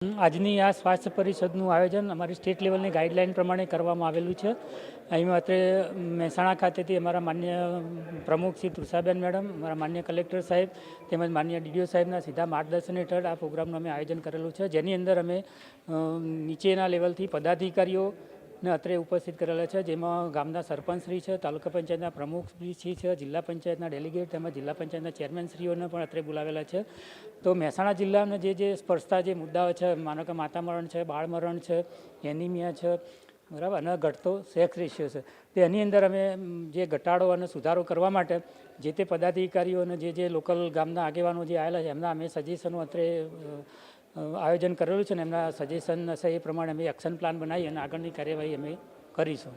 આજની આ સ્વાસ્થ્ય પરિષદનું આયોજન અમારી સ્ટેટ લેવલની ગાઈડલાઇન પ્રમાણે કરવામાં આવેલું છે. અહીં અત્રે મહેસાણા ખાતેથી અમારા માન્ય પ્રમુખ શ્રી તૃષાબેન મેડમ, અમારા માન્ય કલેક્ટર સાહેબ તેમજ માન્ય ડીડીઓ સાહેબના સીધા માર્ગદર્શન હેઠળ આ પ્રોગ્રામનું અમે આયોજન કરેલું છે, જેની અંદર અમે નીચેના લેવલથી પદાધિકારીઓ ને અત્રે ઉપસ્થિત કરેલા છે, જેમાં ગામના સરપંચશ્રી છે, તાલુકા પંચાયતના પ્રમુખશ્રી છે, જિલ્લા પંચાયતના ડેલિગેટ તેમજ જિલ્લા પંચાયતના ચેરમેનશ્રીઓને પણ અત્રે બોલાવેલા છે. તો મહેસાણા જિલ્લાના જે સ્પર્શતા જે મુદ્દાઓ છે, માનો કે માતા મરણ છે, બાળ મરણ છે, એનિમિયા છે, બરાબર, અને ઘટતો સેક્સ રેશિયો છે, તો એની અંદર અમે જે ઘટાડો અને સુધારો કરવા માટે જે તે પદાધિકારીઓ અને જે લોકલ ગામના આગેવાનો જે આવેલા છે એમના અમે સજેશનો અત્રે આયોજન કરેલું છે, ને એમના સજેશન હશે એ પ્રમાણે અમે એક્શન પ્લાન બનાવી અને આગળની કાર્યવાહી અમે કરીશું.